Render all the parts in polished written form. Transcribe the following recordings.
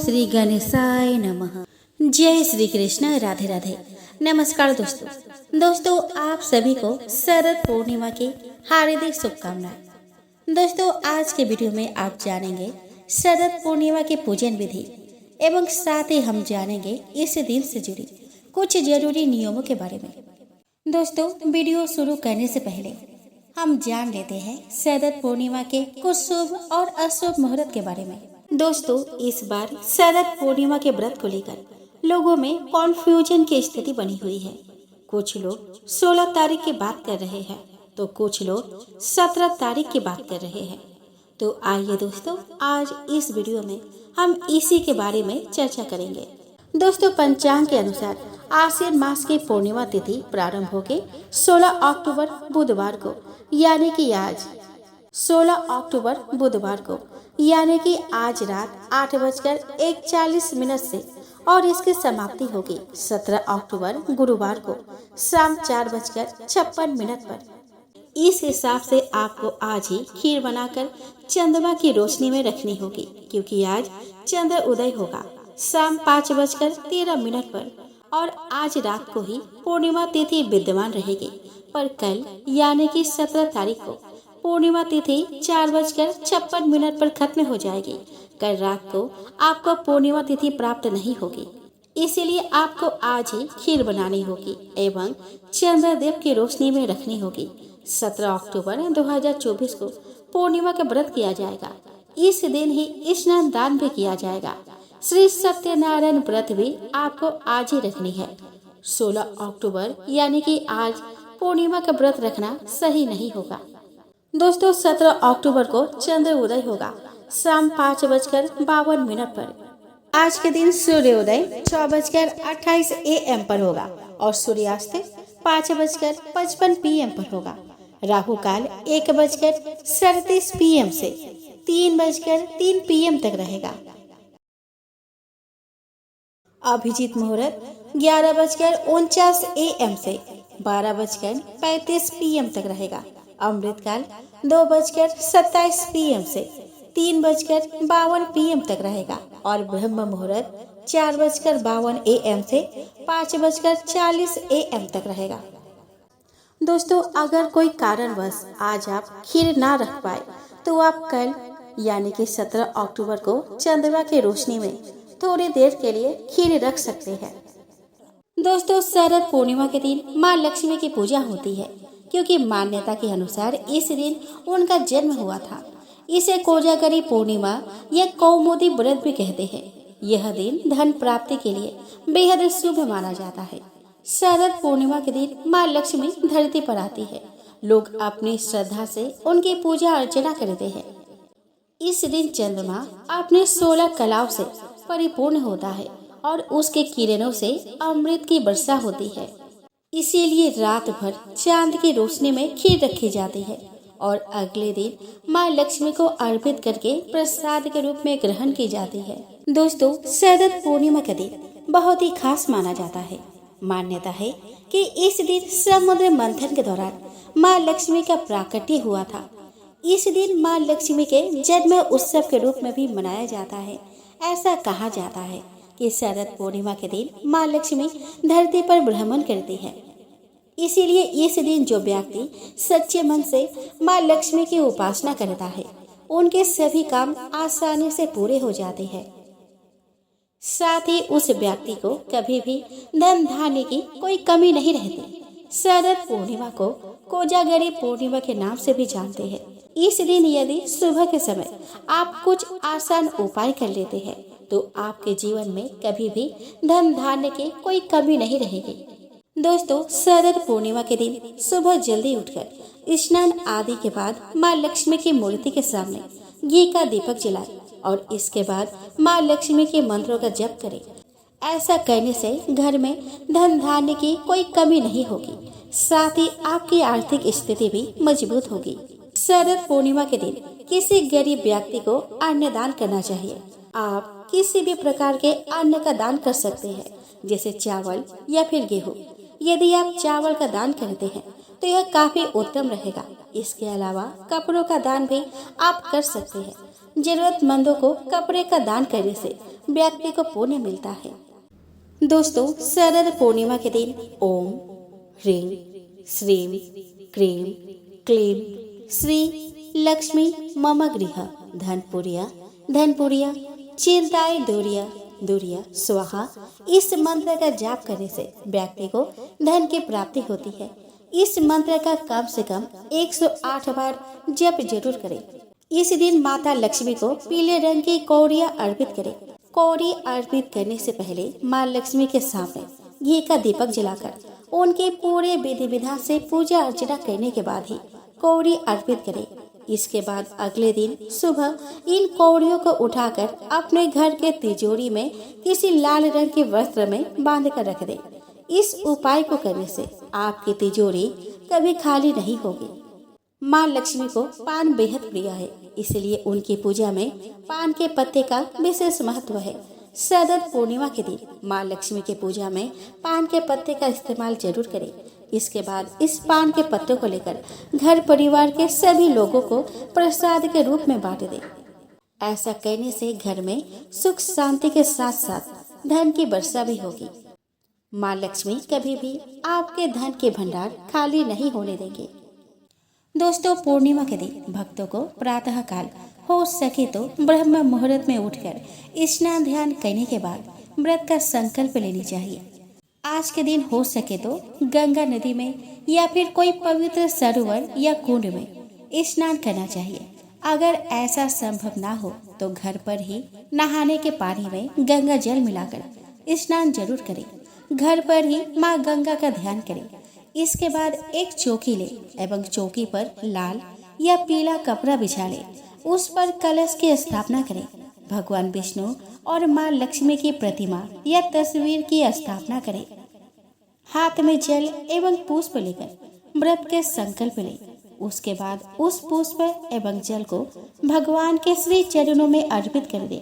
श्री गणेशाय नमः। जय श्री कृष्ण। राधे राधे। नमस्कार दोस्तों आप सभी को शरद पूर्णिमा की हार्दिक शुभकामनाएं। दोस्तों आज के वीडियो में आप जानेंगे शरद पूर्णिमा के पूजन विधि एवं साथ ही हम जानेंगे इस दिन से जुड़ी कुछ जरूरी नियमों के बारे में। दोस्तों वीडियो शुरू करने से पहले हम जान लेते हैं शरद पूर्णिमा के कुछ शुभ और अशुभ मुहूर्त के बारे में। दोस्तों इस बार शरद पूर्णिमा के व्रत को लेकर लोगों में कॉन्फ्यूजन की स्थिति बनी हुई है। कुछ लोग 16 तारीख की बात कर रहे हैं तो कुछ लोग 17 तारीख की बात कर रहे हैं। तो आइए दोस्तों आज इस वीडियो में हम इसी के बारे में चर्चा करेंगे। दोस्तों पंचांग के अनुसार आश्विन मास की पूर्णिमा तिथि प्रारंभ होगी 16 अक्टूबर बुधवार को, यानी कि आज 16 अक्टूबर बुधवार को यानी कि आज रात 8:41 से और इसकी समाप्ति होगी 17 अक्टूबर गुरुवार को शाम 4:56 पर। इस हिसाब से आपको आज ही खीर बनाकर चंद्रमा की रोशनी में रखनी होगी, क्योंकि आज चंद्र उदय होगा शाम 5:13 पर और आज रात को ही पूर्णिमा तिथि विद्यमान रहेगी। पर कल यानी कि 17 तारीख को पूर्णिमा तिथि 4:56 पर खत्म हो जाएगी। कल रात को आपको पूर्णिमा तिथि प्राप्त नहीं होगी, इसीलिए आपको आज ही खीर बनानी होगी एवं चंद्रदेव की रोशनी में रखनी होगी। 17 अक्टूबर 2024 को पूर्णिमा का व्रत किया जाएगा। इस दिन ही स्नान दान भी किया जाएगा। श्री सत्यनारायण व्रत भी आपको आज ही रखनी है। 16 अक्टूबर यानी कि आज पूर्णिमा का व्रत रखना सही नहीं होगा। दोस्तों 17 अक्टूबर को चंद्र उदय होगा शाम 5:52 पर। आज के दिन सूर्योदय 6:28 AM पर होगा और सूर्यास्त 5:55 PM पर होगा। राहु काल 1:37 PM से 3:03 PM तक रहेगा। अभिजीत मुहूर्त 11:49 AM से 12:35 PM तक रहेगा। अमृतकाल 2:27 PM से 3:52 PM तक रहेगा और ब्रह्म मुहूर्त 4:52 AM से 5:40 AM तक रहेगा। दोस्तों अगर कोई कारणवश आज आप खीर ना रख पाए तो आप कल यानी कि 17 अक्टूबर को चंद्रमा की रोशनी में थोड़ी देर के लिए खीर रख सकते हैं। दोस्तों शरद पूर्णिमा के दिन माँ लक्ष्मी की पूजा होती है, क्योंकि मान्यता के अनुसार इस दिन उनका जन्म हुआ था। इसे कोजागरी पूर्णिमा या कौमुदी व्रत भी कहते हैं। यह दिन धन प्राप्ति के लिए बेहद शुभ माना जाता है। शरद पूर्णिमा के दिन माँ लक्ष्मी धरती पर आती है। लोग अपनी श्रद्धा से उनकी पूजा अर्चना करते हैं। इस दिन चंद्रमा अपने 16 कलाओं से परिपूर्ण होता है और उसके किरणों से अमृत की वर्षा होती है। इसीलिए रात भर चांद की रोशनी में खीर रखी जाती है और अगले दिन माँ लक्ष्मी को अर्पित करके प्रसाद के रूप में ग्रहण की जाती है। दोस्तों शरद पूर्णिमा का दिन बहुत ही खास माना जाता है। मान्यता है कि इस दिन समुद्र मंथन के दौरान माँ लक्ष्मी का प्राकट्य हुआ था। इस दिन माँ लक्ष्मी के जन्म उत्सव के रूप में भी मनाया जाता है। ऐसा कहा जाता है कि शरद पूर्णिमा के दिन माँ लक्ष्मी धरती पर भ्रमण करती है। इसीलिए इस दिन जो व्यक्ति सच्चे मन से माँ लक्ष्मी की उपासना करता है उनके सभी काम आसानी से पूरे हो जाते हैं। साथ ही उस व्यक्ति को कभी भी धन धान्य की कोई कमी नहीं रहती। शरद पूर्णिमा को कोजागरी पूर्णिमा के नाम से भी जानते हैं। इस दिन यदि सुबह के समय आप कुछ आसान उपाय कर लेते हैं तो आपके जीवन में कभी भी धन धान्य की कोई कमी नहीं रहेगी। दोस्तों शरद पूर्णिमा के दिन सुबह जल्दी उठकर स्नान आदि के बाद माँ लक्ष्मी की मूर्ति के सामने घी का दीपक जलाएं और इसके बाद माँ लक्ष्मी के मंत्रों का जप करें। ऐसा करने से घर में धन धान्य की कोई कमी नहीं होगी, साथ ही आपकी आर्थिक स्थिति भी मजबूत होगी। शरद पूर्णिमा के दिन किसी गरीब व्यक्ति को अन्न दान करना चाहिए। आप किसी भी प्रकार के अन्न का दान कर सकते हैं, जैसे चावल या फिर गेहूँ। यदि आप चावल का दान करते हैं तो यह काफी उत्तम रहेगा। इसके अलावा कपड़ों का दान भी आप कर सकते हैं। जरूरतमंदों को कपड़े का दान करने से व्यक्ति को पुण्य मिलता है। दोस्तों, शरद पूर्णिमा के दिन ओम ह्रीं श्रीं क्रीं क्लीं श्री लक्ष्मी मम गृह धनपुरिया चिंताय दूरिया स्वाहा इस मंत्र का जाप करने से व्यक्ति को धन की प्राप्ति होती है। इस मंत्र का कम से कम 108 बार जप जरूर करें। इस दिन माता लक्ष्मी को पीले रंग की कौड़ियाँ अर्पित करें। कौड़ी अर्पित करने से पहले माँ लक्ष्मी के सामने घी का दीपक जलाकर उनके पूरे विधि विधान से पूजा अर्चना करने के बाद ही कौड़ी अर्पित करें। इसके बाद अगले दिन सुबह इन कौड़ियों को उठाकर अपने घर के तिजोरी में किसी लाल रंग के वस्त्र में बांध कर रख दें। इस उपाय को करने से आपकी तिजोरी कभी खाली नहीं होगी। माँ लक्ष्मी को पान बेहद प्रिय है, इसलिए उनकी पूजा में पान के पत्ते का विशेष महत्व है। शरद पूर्णिमा के दिन माँ लक्ष्मी की पूजा में पान के पत्ते का इस्तेमाल जरूर करें। इसके बाद इस पान के पत्तों को लेकर घर परिवार के सभी लोगों को प्रसाद के रूप में बांट दें। ऐसा करने से घर में सुख शांति के साथ साथ धन की वर्षा भी होगी। माँ लक्ष्मी कभी भी आपके धन के भंडार खाली नहीं होने देंगे। दोस्तों, पूर्णिमा के दिन भक्तों को प्रातः काल हो सके तो ब्रह्म मुहूर्त में उठकर स्नान ध्यान करने के बाद व्रत का संकल्प लेनी चाहिए। आज के दिन हो सके तो गंगा नदी में या फिर कोई पवित्र सरोवर या कुंड में स्नान करना चाहिए। अगर ऐसा संभव ना हो तो घर पर ही नहाने के पानी में गंगा जल मिलाकर स्नान जरूर करें। घर पर ही माँ गंगा का ध्यान करें। इसके बाद एक चौकी ले एवं चौकी पर लाल या पीला कपड़ा बिछा ले। उस पर कलश की स्थापना करें। भगवान विष्णु और माँ लक्ष्मी की प्रतिमा या तस्वीर की स्थापना करें। हाथ में जल एवं पुष्प लेकर व्रत के संकल्प लें। उसके बाद उस पुष्प एवं जल को भगवान के श्री चरणों में अर्पित कर दें।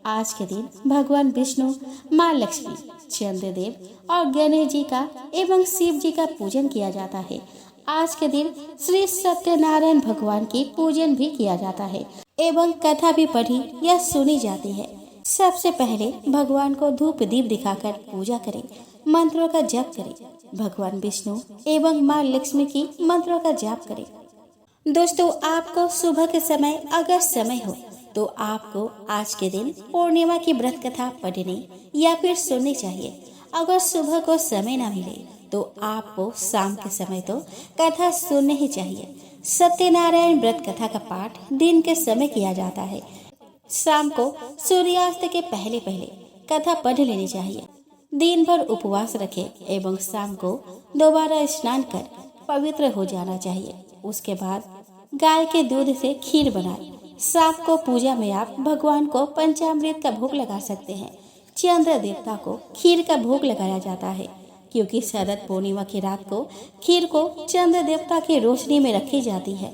आज के दिन भगवान विष्णु, माँ लक्ष्मी, चंद्रदेव और गणेश जी का एवं शिव जी का पूजन किया जाता है। आज के दिन श्री सत्यनारायण भगवान की पूजन भी किया जाता है एवं कथा भी पढ़ी या सुनी जाती है। सबसे पहले भगवान को धूप दीप दिखाकर पूजा करें, मंत्रों का जप करें। भगवान विष्णु एवं माँ लक्ष्मी की मंत्रों का जाप करें। दोस्तों, आपको सुबह के समय अगर समय हो तो आपको आज के दिन पूर्णिमा की व्रत कथा पढ़नी या फिर सुननी चाहिए। अगर सुबह को समय न मिले तो आपको शाम के समय तो कथा सुननी ही चाहिए। सत्यनारायण व्रत कथा का पाठ दिन के समय किया जाता है। शाम को सूर्यास्त के पहले पहले कथा पढ़ लेनी चाहिए। दिन भर उपवास रखें एवं शाम को दोबारा स्नान कर पवित्र हो जाना चाहिए। उसके बाद गाय के दूध से खीर बनाएं। शाम को पूजा में आप भगवान को पंचामृत का भोग लगा सकते हैं। चंद्र देवता को खीर का भोग लगाया जाता है, क्योंकि शरद पूर्णिमा की रात को खीर को चंद्र देवता की रोशनी में रखी जाती है।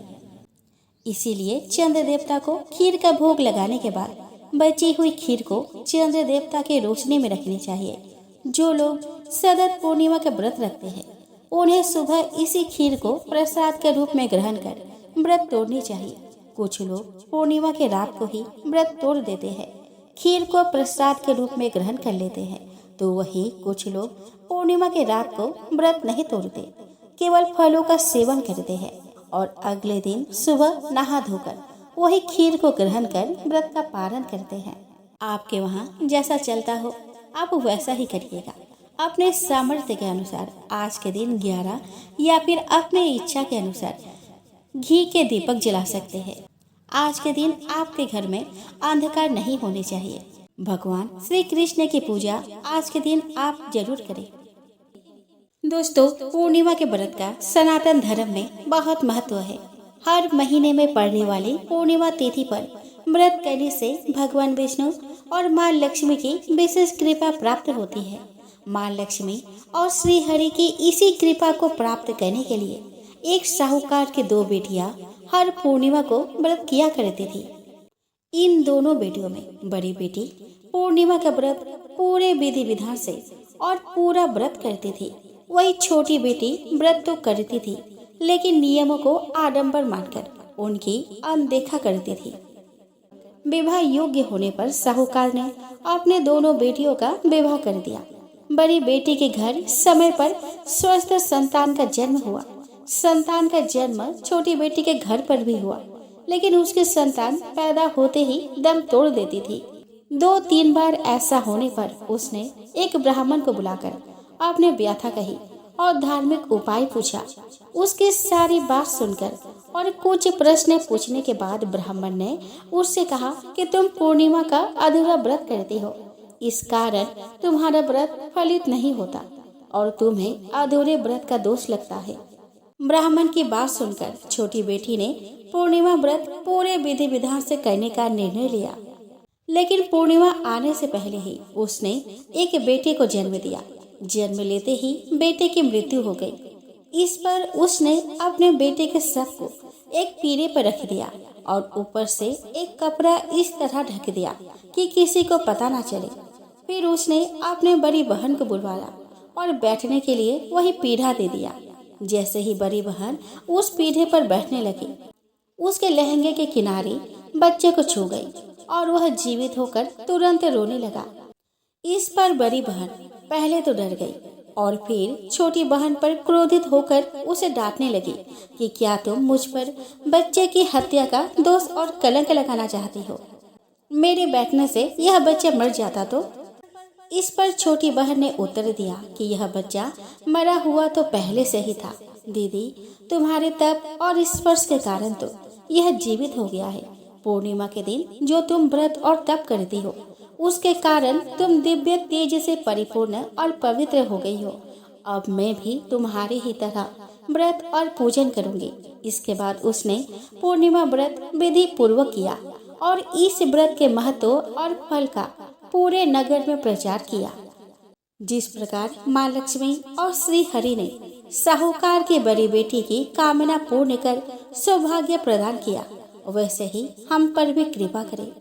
इसीलिए चंद्र देवता को खीर का भोग लगाने के बाद बची हुई खीर को चंद्र देवता की रोशनी में रखनी चाहिए। जो लोग शरद पूर्णिमा का व्रत रखते हैं उन्हें सुबह इसी खीर को प्रसाद के रूप में ग्रहण कर व्रत तोड़नी चाहिए। कुछ लोग पूर्णिमा के रात को ही व्रत तोड़ देते हैं, खीर को प्रसाद के रूप में ग्रहण कर लेते हैं, तो वहीं कुछ लोग पूर्णिमा के रात को व्रत नहीं तोड़ते, केवल फलों का सेवन करते हैं और अगले दिन सुबह नहा धोकर वही खीर को ग्रहण कर व्रत का पालन करते हैं। आपके वहाँ जैसा चलता हो आप वैसा ही करिएगा। अपने सामर्थ्य के अनुसार आज के दिन 11 या फिर अपने इच्छा के अनुसार घी के दीपक जला सकते हैं। आज के दिन आपके घर में अंधकार नहीं होने चाहिए। भगवान श्री कृष्ण की पूजा आज के दिन आप जरूर करें। दोस्तों, पूर्णिमा के व्रत का सनातन धर्म में बहुत महत्व है। हर महीने में पड़ने वाली पूर्णिमा तिथि पर व्रत करने से भगवान विष्णु और माँ लक्ष्मी की विशेष कृपा प्राप्त होती है। माँ लक्ष्मी और श्री हरि की इसी कृपा को प्राप्त करने के लिए एक साहूकार की 2 बेटियां हर पूर्णिमा को व्रत किया करती थी। इन दोनों बेटियों में बड़ी बेटी पूर्णिमा का व्रत पूरे विधि विधान से और पूरा व्रत करती थी। वही छोटी बेटी व्रत तो करती थी, लेकिन नियमों को आडंबर मानकर उनकी अनदेखा करती थी। विवाह योग्य होने पर साहूकार ने अपने दोनों बेटियों का विवाह कर दिया। बड़ी बेटी के घर समय पर स्वस्थ संतान का जन्म हुआ। संतान का जन्म छोटी बेटी के घर पर भी हुआ, लेकिन उसकी संतान पैदा होते ही दम तोड़ देती थी। 2-3 बार ऐसा होने पर उसने एक ब्राह्मण को बुलाकर अपने व्यथा कही और धार्मिक उपाय पूछा। उसकी सारी बात सुनकर और कुछ प्रश्न पूछने के बाद ब्राह्मण ने उससे कहा कि तुम पूर्णिमा का अधूरा व्रत करती हो, इस कारण तुम्हारा व्रत फलित नहीं होता और तुम्हें अधूरे व्रत का दोष लगता है। ब्राह्मण की बात सुनकर छोटी बेटी ने पूर्णिमा व्रत पूरे विधि विधान से करने का निर्णय लिया, लेकिन पूर्णिमा आने से पहले ही उसने एक बेटे को जन्म दिया। जन्म लेते ही बेटे की मृत्यु हो गई। इस पर उसने अपने बेटे के शव को एक पीढ़े पर रख दिया और ऊपर से एक कपड़ा इस तरह ढक दिया कि किसी को पता ना चले। फिर उसने अपने बड़ी बहन को बुलवाया और बैठने के लिए वही पीढ़ा दे दिया। जैसे ही बड़ी बहन उस पीढ़े पर बैठने लगी, उसके लहंगे के किनारे बच्चे को छू गई और वह जीवित होकर तुरंत रोने लगा। इस पर बड़ी बहन पहले तो डर गई और फिर छोटी बहन पर क्रोधित होकर उसे डांटने लगी कि क्या तुम मुझ पर बच्चे की हत्या का दोष और कलंक लगाना चाहती हो? मेरे बैठने से यह बच्चा मर जाता तो? इस पर छोटी बहन ने उत्तर दिया कि यह बच्चा मरा हुआ तो पहले से ही था दीदी, तुम्हारे तप और स्पर्श के कारण तो यह जीवित हो गया है। पूर्णिमा के दिन जो तुम व्रत और तप करती हो, उसके कारण तुम दिव्य तेज से परिपूर्ण और पवित्र हो गई हो। अब मैं भी तुम्हारी ही तरह व्रत और पूजन करूंगी। इसके बाद उसने पूर्णिमा व्रत विधि पूर्वक किया और इस व्रत के महत्व और फल का पूरे नगर में प्रचार किया। जिस प्रकार माँ लक्ष्मी और श्री हरि ने साहूकार की बड़ी बेटी की कामना पूर्ण कर सौभाग्य प्रदान किया, वैसे ही हम पर भी कृपा करें।